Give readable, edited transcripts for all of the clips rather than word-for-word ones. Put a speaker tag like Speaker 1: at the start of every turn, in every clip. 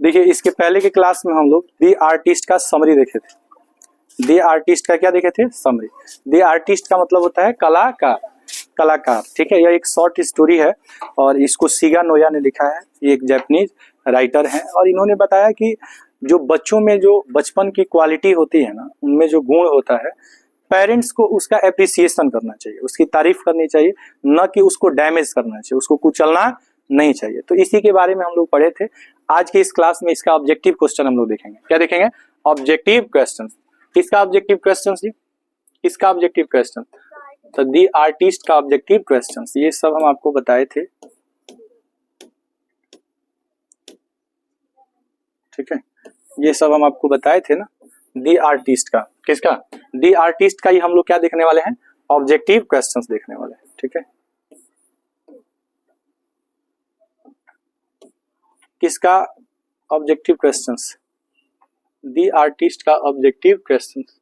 Speaker 1: देखिए इसके पहले के क्लास में हम लोग दी आर्टिस्ट का समरी देखे थे। दी आर्टिस्ट का क्या देखे थे? समरी। दी आर्टिस्ट का मतलब होता है कलाकार। ठीक है, यह एक शॉर्ट स्टोरी है और इसको शिगा नोया ने लिखा है। ये एक जापानीज राइटर है और इन्होंने बताया कि जो बच्चों में जो बचपन की क्वालिटी होती है ना, उनमें जो गुण होता है, पेरेंट्स को उसका एप्रिसिएशन करना चाहिए, उसकी तारीफ करनी चाहिए, न कि उसको डैमेज करना चाहिए, उसको कुचलना नहीं चाहिए। तो इसी के बारे में हम लोग पढ़े थे। आज के इस क्लास में इसका ऑब्जेक्टिव क्वेश्चन हम लोग देखेंगे। क्या देखेंगे? Objective question. किसका ऑब्जेक्टिव क्वेश्चन जी? किसका ऑब्जेक्टिव क्वेश्चन? तो दी आर्टिस्ट का ऑब्जेक्टिव क्वेश्चन। ये सब हम आपको बताए थे। ठीक है, ये सब हम आपको बताए थे ना, दी आर्टिस्ट का। किसका? दी आर्टिस्ट का ही हम लोग क्या देखने वाले हैं? ऑब्जेक्टिव क्वेश्चंस देखने वाले हैं। ठीक है, किसका ऑब्जेक्टिव क्वेश्चंस? दी आर्टिस्ट का ऑब्जेक्टिव क्वेश्चंस।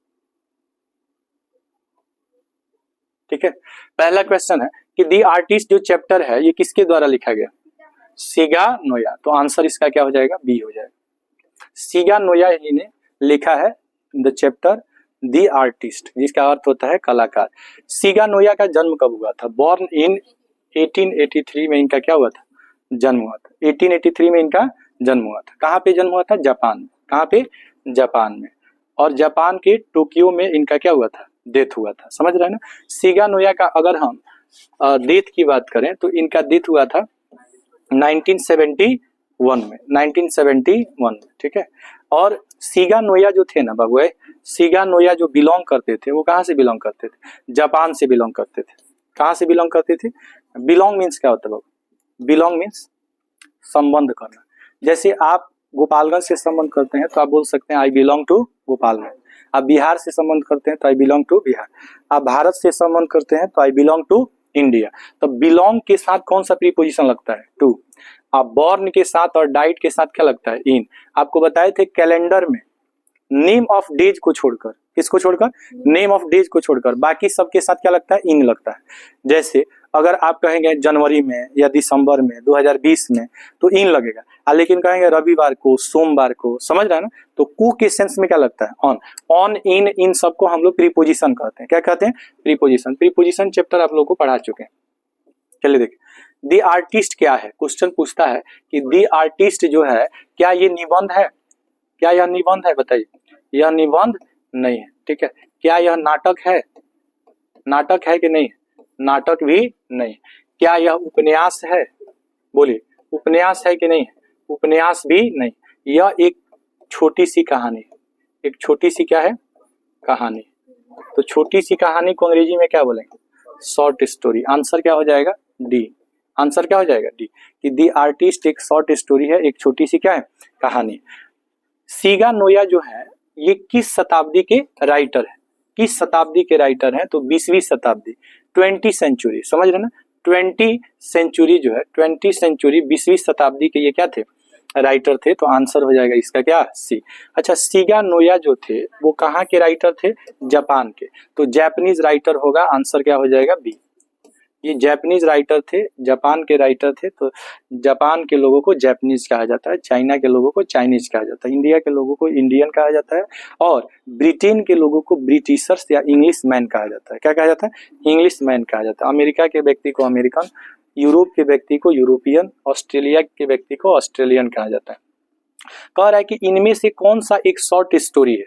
Speaker 1: ठीक है, पहला क्वेश्चन है कि दी आर्टिस्ट जो चैप्टर है ये किसके द्वारा लिखा गया? Shiga Noah. तो आंसर इसका क्या हो जाएगा? बी हो जाएगा। शिगा नोया ही ने लिखा है द चैप्टर दी आर्टिस्ट, जिसका अर्थ होता है कलाकार। शिगा नोया का जन्म कब हुआ था? बॉर्न इन 1883 में इनका क्या हुआ था? जन्म हुआ था। 1883 में इनका जन्म हुआ था। कहाँ पे जन्म हुआ था? जापान में। कहाँ पे? जापान में। और जापान के टोक्यो में इनका क्या हुआ था? डेथ हुआ था। समझ रहे हैं ना? शिगा नोया का अगर हम डेथ की बात करें तो इनका डेथ हुआ था 1971 में। 1971 में। ठीक है, और शिगा नोया जो थे ना बाबू, शिगा नोया जो बिलोंग करते थे वो कहाँ से बिलोंग करते थे? जापान से बिलोंग करते थे। कहाँ से बिलोंग करते थे? बिलोंग मीन्स क्या होता है बाबू? बिलोंग मीन्स संबंध करना। जैसे आप गोपालगंज से संबंध करते हैं तो आप बोल सकते हैं आई बिलोंग टू गोपालगंज। आप बिहार से संबंध करते हैं तो आई बिलोंग टू बिहार। आप भारत से संबंध करते हैं तो आई बिलोंग टू इंडिया। तो बिलोंग के साथ कौन सा प्रीपोजिशन लगता है? टू। आप बॉर्न के साथ और डाइट के साथ क्या लगता है? इन। आपको बताए थे कैलेंडर में नेम ऑफ डेज को छोड़कर, किसको छोड़कर? नेम ऑफ डेज को छोड़कर बाकी सबके साथ क्या लगता है? इन लगता है। जैसे अगर आप कहेंगे जनवरी में या दिसंबर में 2020 में तो इन लगेगा, लेकिन कहेंगे रविवार को, सोमवार को, समझ रहे हैं ना? तो कु के सेंस में क्या लगता है? ऑन। ऑन, इन सबको हम लोग प्रीपोजिशन कहते हैं। क्या कहते हैं? प्रीपोजिशन। प्रीपोजिशन चैप्टर आप लोग को पढ़ा चुके हैं। चलिए देखिए, दी आर्टिस्ट क्या है? क्वेश्चन पूछता है कि दी आर्टिस्ट जो है क्या ये निबंध है? क्या यह निबंध है? बताइए। यह निबंध नहीं है। ठीक है, क्या यह नाटक है? नाटक है कि नहीं? नाटक भी नहीं। क्या यह उपन्यास है? बोलिए, उपन्यास है कि नहीं? उपन्यास भी नहीं। यह एक छोटी सी कहानी। एक छोटी सी क्या है? कहानी। तो छोटी सी कहानी को अंग्रेजी में क्या बोलेंगे? Short story. आंसर क्या हो जाएगा? डी। आंसर क्या हो जाएगा? डी। कि दी आर्टिस्ट एक शॉर्ट स्टोरी है, एक छोटी सी क्या है? कहानी। शिगा नोया जो है ये किस शताब्दी के राइटर है? किस शताब्दी के राइटर हैं? तो 20वीं शताब्दी, 20 सेंचुरी। समझ रहे ना? 20 सेंचुरी जो है, 20 सेंचुरी 20वीं शताब्दी के ये क्या थे? राइटर थे। तो आंसर हो जाएगा इसका क्या? सी। अच्छा, शिगा नोया जो थे वो कहाँ के राइटर थे? जापान के। तो जापानीज राइटर होगा। आंसर क्या हो जाएगा? बी। ये जापानीज राइटर थे, जापान के राइटर थे। तो जापान के लोगों को जापानीज कहा जाता है, चाइना के लोगों को चाइनीज कहा जाता है, इंडिया के लोगों को इंडियन कहा जाता है, और ब्रिटेन के लोगों को ब्रिटिशर्स या इंग्लिश मैन कहा जाता है। क्या कहा जाता है? इंग्लिश मैन कहा जाता है। अमेरिका के व्यक्ति को अमेरिकन, यूरोप के व्यक्ति को यूरोपियन, ऑस्ट्रेलिया के व्यक्ति को ऑस्ट्रेलियन कहा जाता है। कह रहा है कि इनमें से कौन सा एक शॉर्ट स्टोरी है?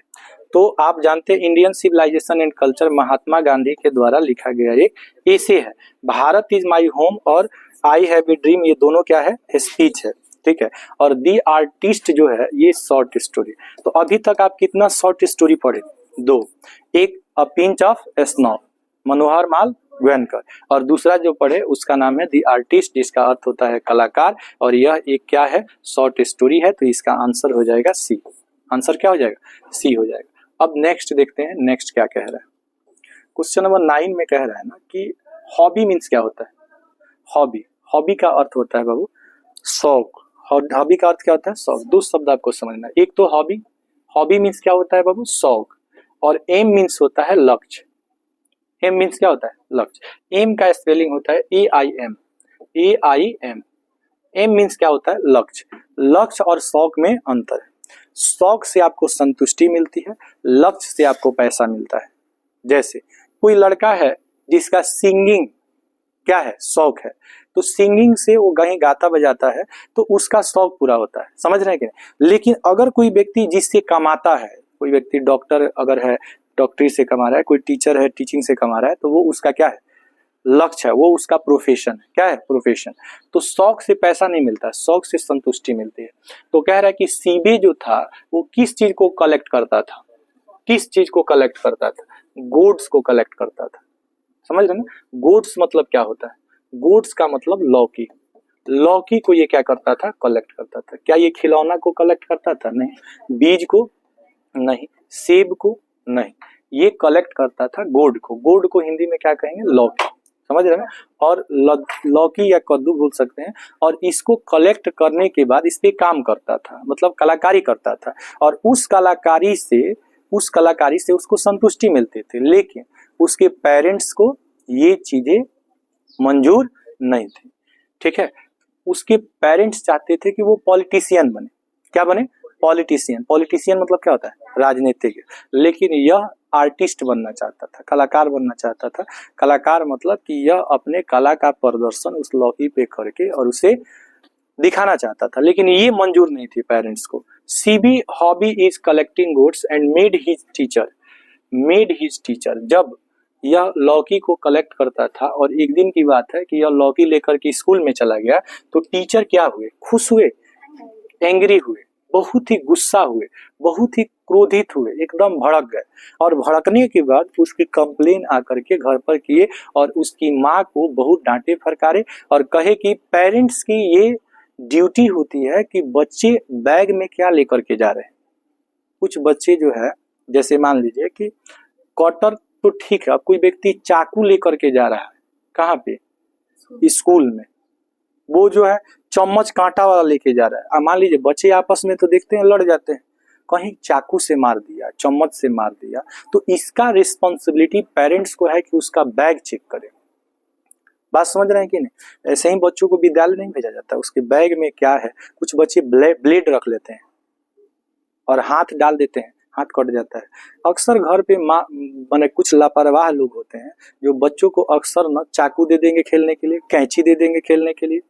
Speaker 1: तो आप जानते हैं Indian civilisation and culture Mahatma Gandhi के द्वारा लिखा गया एक एसे है। भारत इज माय होम और आई हैव ए ड्रीम, ये दोनों क्या है? स्पीच है। ठीक है, और दी आर्टिस्ट जो है ये शॉर्ट स्टोरी। तो अभी तक आप कितना शॉर्ट स्टोरी पढ़े? दो। एक अ पिंच ऑफ स्नो, मनोहर माल गोयनकर, और दूसरा जो पढ़े उसका नाम है दी आर्टिस्ट, जिसका अर्थ होता है कलाकार, और यह एक क्या है? शॉर्ट स्टोरी है। तो इसका आंसर हो जाएगा सी। आंसर क्या हो जाएगा? सी हो जाएगा। अब नेक्स्ट देखते हैं, नेक्स्ट क्या कह रहा है। क्वेश्चन नंबर 9 में कह रहा है ना कि हॉबी मीन्स क्या होता है? हॉबी। हॉबी का अर्थ होता है बाबू शौक। हॉबी का अर्थ क्या होता है? शौक। दो शब्द आपको समझना। एक तो हॉबी, हॉबी मीन्स क्या होता है बाबू? शौक। और एम मीन्स होता है लक्ष्य। एम मीन्स क्या होता है? लक्ष्य। एम का स्पेलिंग होता है AIM। AIM। एम मीन्स क्या होता है? लक्ष्य। लक्ष्य और शौक में अंतर है। शौक से आपको संतुष्टि मिलती है, लक्ष्य से आपको पैसा मिलता है। जैसे कोई लड़का है जिसका सिंगिंग क्या है, शौक है, तो सिंगिंग से वो कहीं गाता बजाता है तो उसका शौक पूरा होता है, समझ रहे हैं कि नहीं। लेकिन अगर कोई व्यक्ति जिससे कमाता है, कोई व्यक्ति डॉक्टर अगर है डॉक्टरी से कमा रहा है, कोई टीचर है टीचिंग से कमा रहा है, तो वो उसका क्या है, लक्ष्य है, वो उसका प्रोफेशन है। क्या है, प्रोफेशन। तो शौक से पैसा नहीं मिलता, शौक से संतुष्टि मिलती है। तो कह रहा है कि सीबी जो था वो किस चीज को कलेक्ट करता था, किस चीज को कलेक्ट करता था, गुड्स को कलेक्ट करता था। समझ रहे ना, गुड्स मतलब क्या होता है, गुड्स का मतलब लौकी, लौकी को ये क्या करता था, कलेक्ट करता था। क्या ये खिलौना को कलेक्ट करता था, नहीं। बीज को नहीं, सेब को नहीं, ये कलेक्ट करता था गोड को। गोड को हिंदी में क्या कहेंगे, लौकी, समझ रहे हैं। और लौकी या कद्दू बोल सकते हैं। और इसको कलेक्ट करने के बाद इस पे काम करता था, मतलब कलाकारी करता था, और उस कलाकारी से उसको संतुष्टि मिलती थी। लेकिन उसके पेरेंट्स को ये चीजें मंजूर नहीं थी, ठीक है। उसके पेरेंट्स चाहते थे कि वो पॉलिटिशियन बने। क्या बने, पॉलिटिशियन। पॉलिटिशियन मतलब क्या होता है, राजनीतिक। लेकिन यह आर्टिस्ट बनना चाहता था, कलाकार बनना चाहता था। कलाकार मतलब कि यह अपने कला का प्रदर्शन उस लौकी पे करके और उसे दिखाना चाहता था, लेकिन ये मंजूर नहीं थी पेरेंट्स को। CB hobby is collecting goods and made his teacher. जब यह लौकी को कलेक्ट करता था और एक दिन की बात है कि यह लौकी लेकर के स्कूल में चला गया, तो टीचर क्या हुए, खुश हुए, एंग्री हुए, बहुत ही गुस्सा हुए, बहुत ही क्रोधित हुए, एकदम भड़क गए। और भड़कने के बाद उसकी कंप्लेन आकर के घर पर किए और उसकी माँ को बहुत डांटे फटकारे और कहे कि पेरेंट्स की ये ड्यूटी होती है कि बच्चे बैग में क्या लेकर के जा रहे हैं। कुछ बच्चे जो है, जैसे मान लीजिए कि कटर तो ठीक है, अब कोई व्यक्ति चाकू लेकर के जा रहा है, कहाँ पे, स्कूल में, वो जो है चम्मच कांटा वाला लेके जा रहा है। मान लीजिए बच्चे आपस में तो देखते हैं लड़ जाते हैं, कहीं चाकू से मार दिया, चम्मच से मार दिया, तो इसका रिस्पॉन्सिबिलिटी पेरेंट्स को है कि उसका बैग चेक करे। बात समझ रहे हैं कि नहीं। ऐसे ही बच्चों को विद्यालय नहीं भेजा जाता, उसके बैग में क्या है। कुछ बच्चे ब्लेड रख लेते हैं और हाथ डाल देते हैं, हाथ कट जाता है। अक्सर घर पे माँ माने कुछ लापरवाह लोग होते हैं जो बच्चों को अक्सर न चाकू दे देंगे खेलने के लिए, कैंची दे देंगे खेलने के लिए,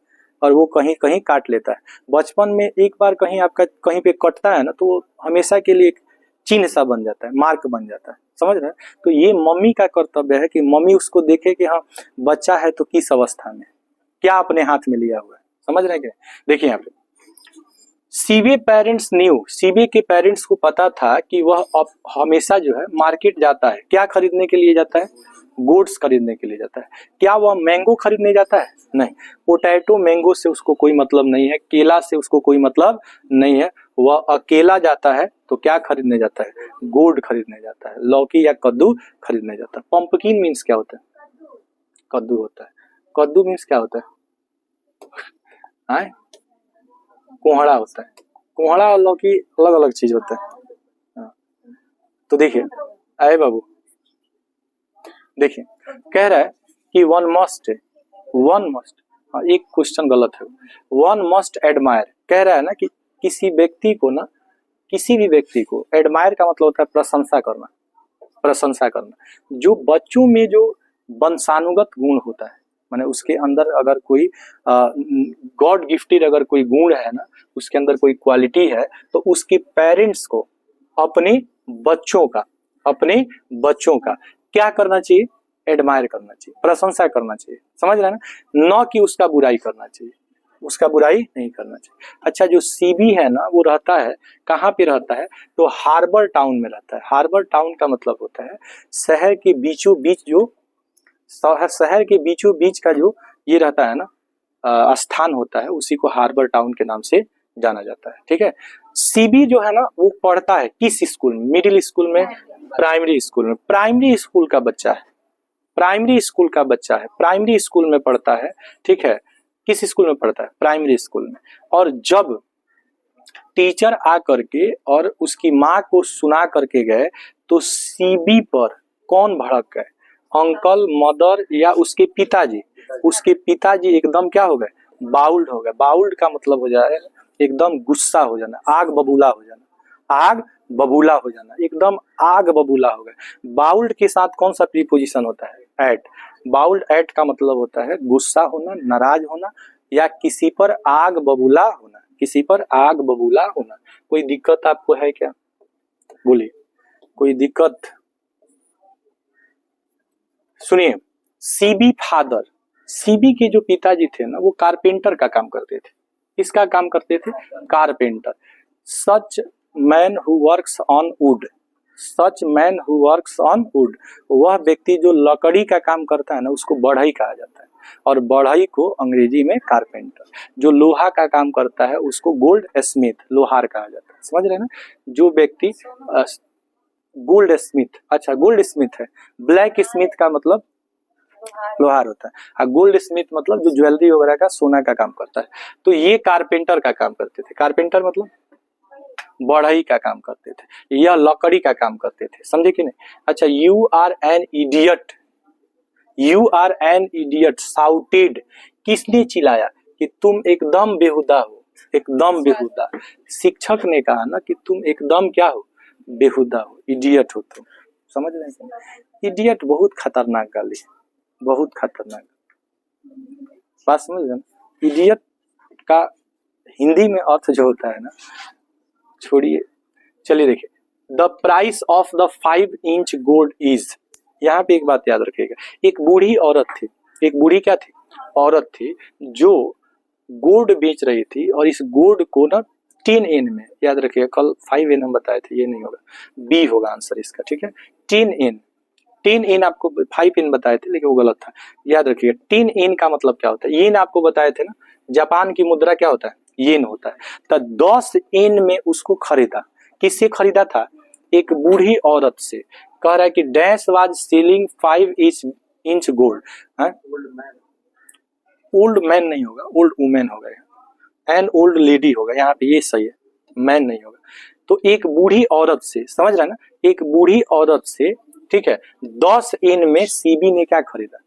Speaker 1: और वो कहीं कहीं काट लेता है। बचपन में एक बार कहीं आपका कहीं पे कटता है ना, तो वो हमेशा के लिए एक चिन्ह सा बन जाता है, मार्क बन जाता है, समझ रहे हैं। तो ये मम्मी का कर्तव्य है कि मम्मी उसको देखे कि हाँ बच्चा है तो किस अवस्था में, क्या अपने हाथ में लिया हुआ है, समझ रहे हैं। देखिए यहाँ पे सीबी पेरेंट्स न्यू, सीबी के पेरेंट्स को पता था कि वह अब हमेशा जो है मार्केट जाता है, क्या खरीदने के लिए जाता है, गुड्स खरीदने के लिए जाता है। क्या वह मैंगो खरीदने जाता है, नहीं। पोटैटो मैंगो से उसको कोई मतलब नहीं है, केला से उसको कोई मतलब नहीं है। वह अकेला जाता है तो क्या खरीदने जाता है, गुड़ खरीदने जाता है, लौकी या कद्दू खरीदने जाता है। पंपकिन मीन्स क्या होता है, कद्दू होता है। कद्दू मीन्स क्या होता है, कोहड़ा होता है। कोहड़ा और लौकी अलग अलग चीज होता है। तो देखिए आए बाबू, देखिए कह रहा है कि वन मस्ट, एक क्वेश्चन गलत है, वन मस्ट एडमायर। कह रहा है ना कि किसी व्यक्ति को ना, किसी भी व्यक्ति को एडमायर का मतलब होता है प्रशंसा करना, प्रशंसा करना। जो बच्चों में जो वंशानुगत गुण होता है, माने उसके अंदर अगर कोई गॉड गिफ्टेड अगर कोई गुण है ना, उसके अंदर कोई क्वालिटी है, तो उसके पेरेंट्स को अपने बच्चों का क्या करना चाहिए, एडमायर करना चाहिए, प्रशंसा करना चाहिए, समझ रहे हैं ना, न कि उसका बुराई करना चाहिए, उसका बुराई नहीं करना चाहिए। अच्छा जो सीबी है ना, वो रहता है कहाँ पे रहता है, तो हार्बर टाउन में रहता है। हार्बर टाउन का मतलब होता है शहर के बीचों बीच, जो शहर के बीचों बीच का जो ये रहता है ना स्थान होता है, उसी को हार्बर टाउन के नाम से जाना जाता है, ठीक है। सीबी जो है ना वो पढ़ता है किस स्कूल में, मिडिल स्कूल में, प्राइमरी स्कूल में। प्राइमरी स्कूल का बच्चा है, प्राइमरी स्कूल का बच्चा है, प्राइमरी स्कूल में पढ़ता है, ठीक है। किस स्कूल में पढ़ता है, प्राइमरी स्कूल में। और जब टीचर आ करके और उसकी माँ को सुना करके गए, तो सीबी पर कौन भड़क गए, अंकल, मदर या उसके पिताजी। उसके पिताजी एकदम क्या हो गए, बाउल्ड हो गए। बाउल्ड का मतलब हो जाए एकदम गुस्सा हो जाना, आग बबूला हो जाना, आग बबूला हो जाना, एकदम आग बबूला हो गया। बाउल्ड के साथ कौन सा प्रीपोजिशन होता है? एट। बाउल्ड एट का मतलब होता है गुस्सा होना, नाराज होना, या किसी पर आग बबूला होना, किसी पर आग बबूला होना। कोई दिक्कत आपको है क्या? बोलिए, कोई दिक्कत? सुनिए, सीबी फादर, सीबी के जो पिताजी थे ना, वो कारपेंटर का काम करते थे। किसका काम करते थे? Carpenter. Such man who works on would, such man who works on would, वह व्यक्ति जो लकड़ी का काम करता है ना, उसको बढ़ई कहा जाता है, और बढ़ई को अंग्रेजी में कारपेंटर। जो लोहा का काम करता है उसको गोल्ड स्मिथ, लोहार कहा जाता है। समझ रहे हैं ना? जो व्यक्ति गोल्ड स्मिथ, अच्छा गोल्ड स्मिथ है, ब्लैक स्मिथ का मतलब लोहार होता है, और गोल्ड स्मिथ मतलब जो ज्वेलरी वगैरह का सोना का काम करता है। तो ये कारपेंटर का काम करते थे। कारपेंटर मतलब बढ़ई का काम करते थे, यह लकड़ी का काम करते थे। समझे कि नहीं? अच्छा, you are an idiot, you are an idiot shouted, किसने चिल्लाया कि तुम एकदम बेहुदा हो, एकदम बेहुदा। शिक्षक ने कहा ना कि तुम एकदम क्या हो? बेहुदा हो, इडियट हो तुम। समझ रहे हैं? इडियट बहुत खतरनाक गाली, बहुत खतरनाक बात। समझ रहे हैं? इडियट का हिंदी में अर्थ जो होता है ना, छोड़िए, चलिए देखिए, the price of the 5 inch gold is, यहाँ पे एक बात याद रखिएगा, एक बूढ़ी औरत थी, एक बूढ़ी क्या थी? औरत थी, जो गोल्ड बेच रही थी, और इस गोल्ड को ना 10 एन में, याद रखिएगा, कल 5 एन हम बताए थे, ये नहीं होगा, बी होगा आंसर इसका, ठीक है? 10 एन, 10 एन आपको 5 एन बताए थे, लेकिन वो गलत था। याद रखिएगा 10 एन का मतलब क्या होता है? येन आपको बताए थे ना, जापान की मुद्रा क्या होता है? येन होता है। तो 10 एन में उसको खरीदा। किससे खरीदा था? एक बूढ़ी औरत से। कह रहा है कि dash was selling 5 inch gold. Old man नहीं होगा, ओल्ड वुमेन होगा, एन ओल्ड लेडी होगा, यहाँ पे ये सही है, मैन नहीं होगा। तो एक बूढ़ी औरत से, समझ रहा है ना, एक बूढ़ी औरत से, ठीक है, 10 एन में सीबी ने क्या खरीदा?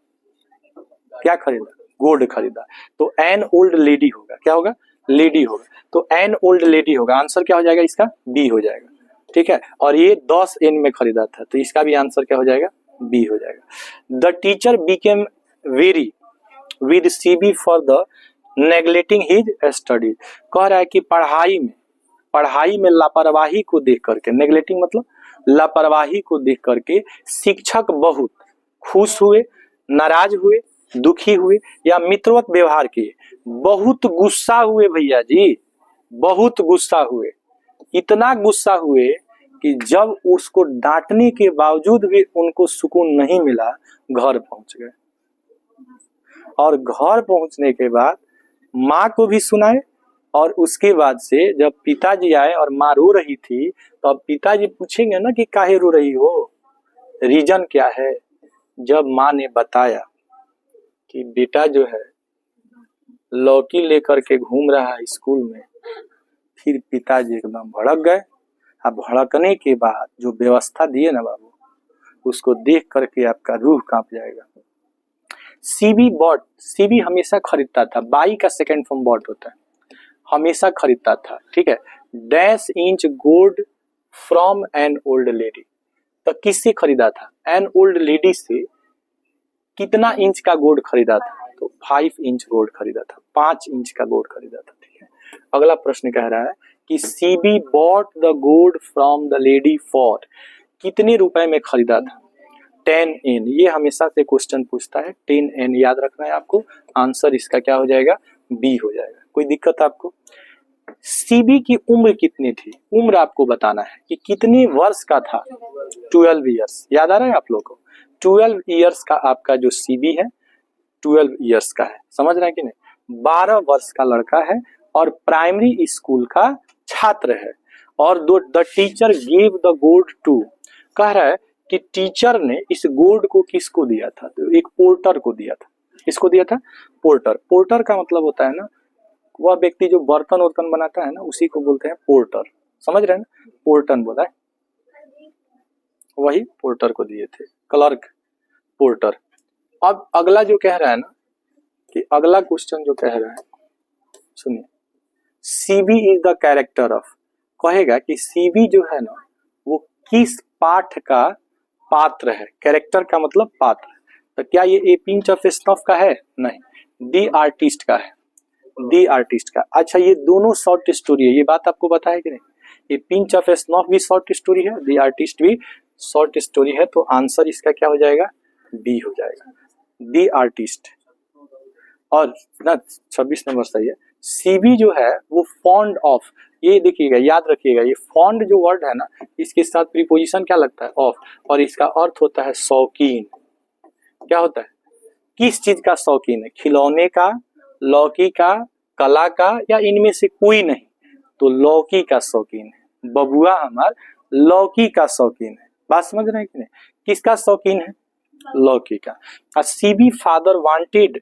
Speaker 1: क्या खरीदा? गोल्ड खरीदा। तो एन ओल्ड लेडी होगा, क्या होगा? लेडी होगा। तो एन ओल्ड लेडी होगा, आंसर क्या हो जाएगा इसका? बी हो जाएगा, ठीक है? और ये 10 एन में खरीदा था, तो इसका भी आंसर क्या हो जाएगा? बी हो जाएगा। The teacher became very with CB for the neglecting his study. कह रहा है कि पढ़ाई में लापरवाही को देख करके, नेग्लेक्टिंग मतलब लापरवाही को देख करके शिक्षक बहुत खुश हुए, नाराज हुए, दुखी हुए, या मित्रवत व्यवहार किए। बहुत गुस्सा हुए भैया जी, बहुत गुस्सा हुए, इतना गुस्सा हुए कि जब उसको डांटने के बावजूद भी उनको सुकून नहीं मिला, घर पहुंच गए। और घर पहुंचने के बाद माँ को भी सुनाए, और उसके बाद से जब पिताजी आए और माँ रो रही थी, तो अब पिताजी पूछेंगे ना कि काहे रो रही हो, रीजन क्या है? जब माँ ने बताया कि बेटा जो है लौकी लेकर के घूम रहा है स्कूल में, फिर पिताजी एकदम भड़क गए। अब भड़कने के बाद जो व्यवस्था दिए ना बाबू, उसको देख करके आपका रूह कांप जाएगा। सीबी बॉट, सीबी हमेशा खरीदता था, बाई का सेकंड फॉर्म बॉट होता है, हमेशा खरीदता था, ठीक है? Dash inch gold from an old lady. तो किससे खरीदा था? एन ओल्ड लेडी से। कितना इंच का गोल्ड खरीदा था? तो 5 इंच गोल्ड खरीदा था, 5 इंच का गोल्ड खरीदा था, ठीक है? अगला प्रश्न कह रहा है कि CB bought the gold from the lady for, कितने रुपए में खरीदा था? 10 एन। ये हमेशा से क्वेश्चन पूछता है, 10 एन याद रखना है आपको। आंसर इसका क्या हो जाएगा? बी हो जाएगा। कोई दिक्कत आपको? सीबी की उम्र कितनी थी? उम्र आपको बताना है कि कितने वर्ष का था। 12 ईयर्स, याद आ रहा है आप लोगों को? 12 ईयर्स का आपका जो सीबी है, 12 ईयर्स का है, समझ रहे हैं कि नहीं? 12 वर्ष का लड़का है, और प्राइमरी स्कूल का छात्र है। और the teacher give the gold to, कह रहा है कि टीचर ने इस गोल्ड को किसको दिया था? तो एक पोर्टर को दिया था। किसको दिया था? पोर्टर। पोर्टर का मतलब होता है ना, वह व्यक्ति जो बर्तन वर्तन बनाता है ना, उसी को बोलते हैं पोर्टर। समझ रहे हैं ना? पोर्टन बोला है, वही पोर्टर को दिए थे, क्लर्क, पोर्टर। अब अगला जो कह रहा है ना, कि अगला क्वेश्चन जो कह रहा है, सुनिए, CB is the character of, कहेगा कि सीबी जो है ना वो किस पाठ का पात्र है। कैरेक्टर का मतलब पात्र। तो क्या ये ए पिंच ऑफ स्नफ का है? नहीं, दी आर्टिस्ट का है, दी आर्टिस्ट का। अच्छा, ये दोनों शॉर्ट स्टोरी है, ये बात आपको पता है कि नहीं? ये पिंच ऑफ स्नफ भी शॉर्ट स्टोरी है, दी आर्टिस्ट भी शॉर्ट स्टोरी है। तो आंसर इसका क्या हो जाएगा? बी हो जाएगा, दी आर्टिस्ट। और ना 26 नंबर सही है। सीबी जो है वो फॉन्ड ऑफ, ये देखिएगा, याद रखिएगा, ये फॉन्ड जो वर्ड है ना, इसके साथ प्रीपोजिशन क्या लगता है? ऑफ, और इसका अर्थ होता है शौकीन। क्या होता है? किस चीज का शौकीन है? खिलौने का, लौकी का, कला का, या इनमें से कोई नहीं? तो लौकी का शौकीन है। बबुआ हमार लौकी का शौकीन है। बात समझ रहे हैं कि नहीं? किसका शौकीन है? लौकी का। CB father wanted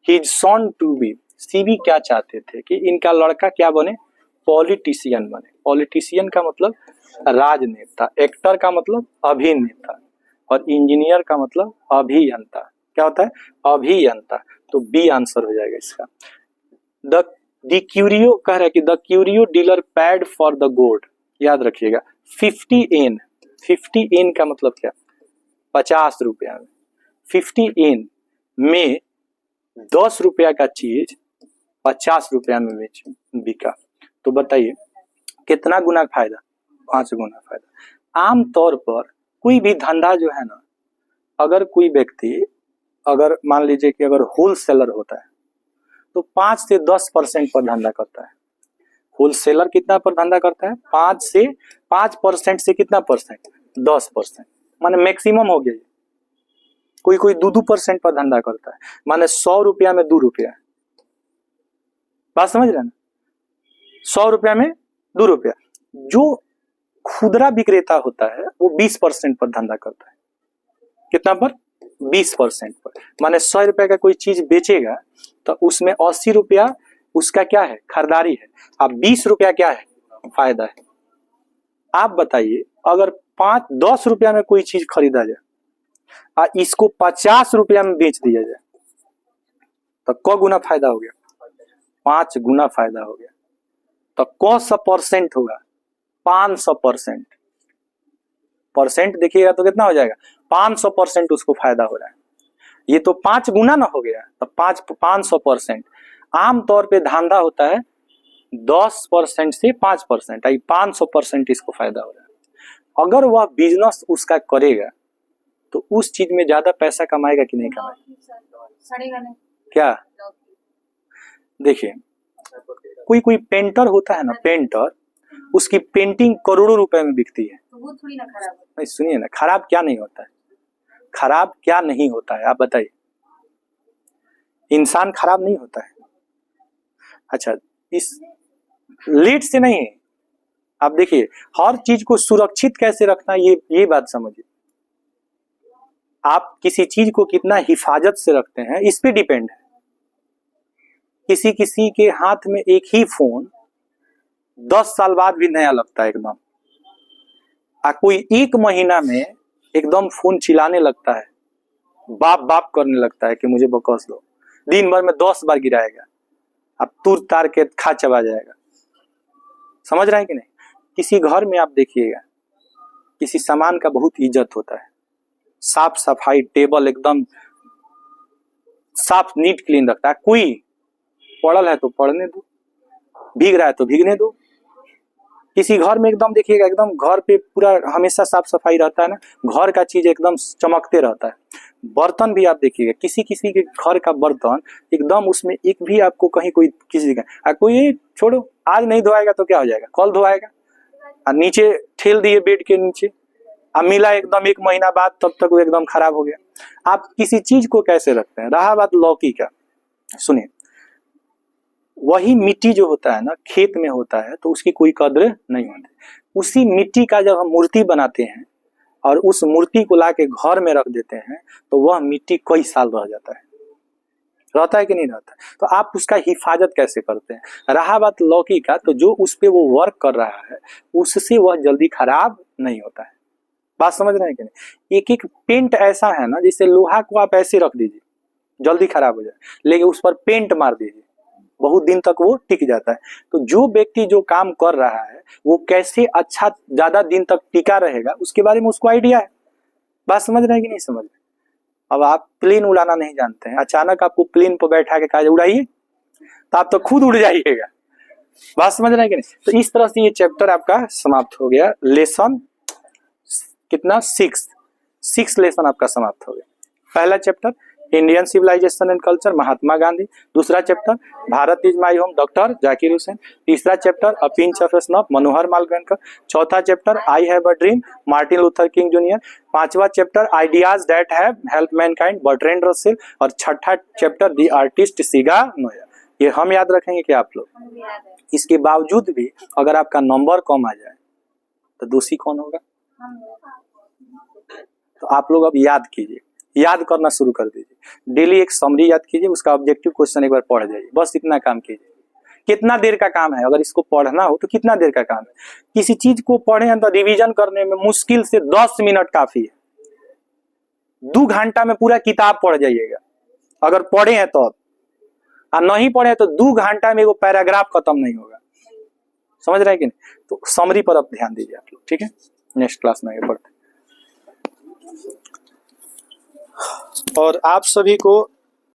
Speaker 1: his son to be, CB क्या चाहते थे कि इनका लड़का क्या बने? पॉलिटिशियन बने। पॉलिटिशियन का मतलब राजनेता, एक्टर का मतलब अभिनेता, और इंजीनियर का मतलब अभियंता। क्या होता है? अभियंता। तो बी आंसर हो जाएगा इसका। द क्यूरियो कह रहा है कि the curio dealer pad for the गोड, याद रखिएगा। 50 एन, 50 एन का मतलब क्या? 50 रुपया में। 50 एन में 10 रुपया का चीज 50 रुपया में बिका। तो बताइए कितना गुना फायदा? 5 गुना फायदा। आमतौर पर कोई भी धंधा जो है ना, अगर कोई व्यक्ति, अगर मान लीजिए कि अगर होलसेलर होता है तो 5 से 10% पर धंधा करता है। होलसेलर कितना पर धंधा करता है? 5% से कितना परसेंट? 10%, माने मैक्सिमम हो गया। कोई कोई 2% पर धंधा करता है, माने 100 रुपया में 2 रुपया। बात समझ रहे हैं ना? 100 रुपया में 2 रुपया। जो खुदरा विक्रेता होता है वो 20% पर धंधा करता है। कितना पर? 20% पर। माने 100 रुपया का कोई चीज बेचेगा तो उसमें 80 रुपया उसका क्या है? खरीदारी है। अब 20 रुपया क्या है? फायदा है। आप बताइए अगर 10 रुपया में कोई चीज खरीदा जाए और इसको 50 रुपया में बेच दिया जाए तो क गुना फायदा हो गया? 5 गुना फायदा हो गया। तो कौन सा परसेंट होगा? 500%। परसेंट देखिएगा तो कितना हो जाएगा? 500% उसको फायदा हो रहा है। ये तो 5 गुना ना हो गया, तो 500%। आमतौर पे धंधा होता है 10% से 5%, 500% इसको फायदा हो रहा है। अगर वह बिजनेस उसका करेगा तो उस चीज में ज्यादा पैसा कमाएगा कि नहीं कमाएगा? क्या? देखिए कोई कोई पेंटर होता है ना, पेंटर, उसकी पेंटिंग करोड़ों रुपए में बिकती है, तो वो थोड़ी ना खराब होता है। नहीं सुनिए ना, खराब क्या नहीं होता है? खराब क्या नहीं होता है आप बताइए? इंसान खराब नहीं होता है। अच्छा, इस लेट से नहीं है। आप देखिए हर चीज को सुरक्षित कैसे रखना, ये बात समझिए। आप किसी चीज को कितना हिफाजत से रखते हैं इस पे डिपेंड है। किसी किसी के हाथ में एक ही फोन 10 साल बाद भी नया लगता है एकदम, कोई 1 महीना में एकदम फोन चिल्लाने लगता है, बाप बाप करने लगता है कि मुझे बकवास दो, दिन भर में 10 बार गिराएगा, अब तुर तार के खा चबा जाएगा। समझ रहे हैं कि नहीं? किसी घर में आप देखिएगा किसी सामान का बहुत इज्जत होता है, साफ सफाई, टेबल एकदम साफ नीट क्लीन रखता है। कोई पड़ल है तो पड़ने दो, भीग रहा है तो भीगने दो। किसी घर में एकदम देखिएगा एकदम घर पे पूरा हमेशा साफ सफाई रहता है ना, घर का चीज एकदम चमकते रहता है। बर्तन भी आप देखिएगा, किसी किसी के घर का बर्तन एकदम उसमें एक भी आपको कहीं कोई किसी का कोई छोड़ो, आज नहीं धोएगा तो क्या हो जाएगा? कल धोएगा। और नीचे ठेल दिए बेड के नीचे, अब मिला एकदम 1 महीना बाद, तब तक वो एकदम खराब हो गया। आप किसी चीज को कैसे रखते हैं? रहा बात लौकी का, सुनिए, वही मिट्टी जो होता है ना, खेत में होता है तो उसकी कोई कद्र नहीं होती। उसी मिट्टी का जब हम मूर्ति बनाते हैं और उस मूर्ति को लाके घर में रख देते हैं तो वह मिट्टी कई साल रह जाता है। रहता है कि नहीं रहता? तो आप उसका हिफाजत कैसे करते हैं? रहा बात लौकी का, तो जो उस पे वो वर्क कर रहा है उससे वह जल्दी खराब नहीं होता है। बात समझ रहे हैं कि नहीं? एक एक पेंट ऐसा है ना, जैसे लोहा को आप ऐसे रख दीजिए जल्दी खराब हो जाए, लेकिन उस पर पेंट मार दीजिए बहुत दिन तक वो टिक जाता है। तो जो व्यक्ति जो काम कर रहा है वो कैसे अच्छा ज्यादा दिन तक टिका रहेगा उसके बारे में उसको आइडिया है। बात समझ रहे हैं कि नहीं समझ रहे? अब आप प्लेन उड़ाना नहीं जानते हैं, अचानक आपको प्लेन पर बैठा के कहा उड़ाइए तो आप तो खुद उड़ जाइएगा। बात समझ रहे हैं कि नहीं? तो इस तरह से ये चैप्टर आपका समाप्त हो गया। लेसन कितना 6 लेसन आपका समाप्त हो गया। पहला chapter Indian civilisation and culture Mahatma Gandhi, दूसरा chapter Bharat is my home doctor Zakir Hussain, तीसरा chapter a pinch of snuff Manohar Malgonkar, चौथा chapter I have a dream Martin Luther King junior, पांचवा chapter ideas that have help mankind Bertrand Russell, और छठा chapter the artist Shiga Naoya. ये हम याद रखेंगे कि आप लोग? इसके बावजूद भी अगर आपका नंबर कम आ जाए तो दोषी कौन होगा? तो आप लोग अब याद कीजिए, याद करना शुरू कर दीजिए। डेली एक समरी याद कीजिए, उसका ऑब्जेक्टिव क्वेश्चन एक बार पढ़ जाइए, बस इतना काम कीजिए। कितना देर का काम है? अगर इसको पढ़ना हो तो कितना देर का काम है? किसी चीज को पढ़े तो रिवीजन करने में मुश्किल से 10 मिनट काफी है। 2 घंटा में पूरा किताब पढ़ जाइएगा अगर पढ़े हैं तो, और नहीं पढ़े तो 2 घंटा में वो पैराग्राफ खत्म नहीं होगा। समझ रहे हैं कि नहीं? तो समरी पर अब ध्यान दीजिए आप लोग, ठीक है? नेक्स्ट क्लास में आगे बढ़ते। और आप सभी को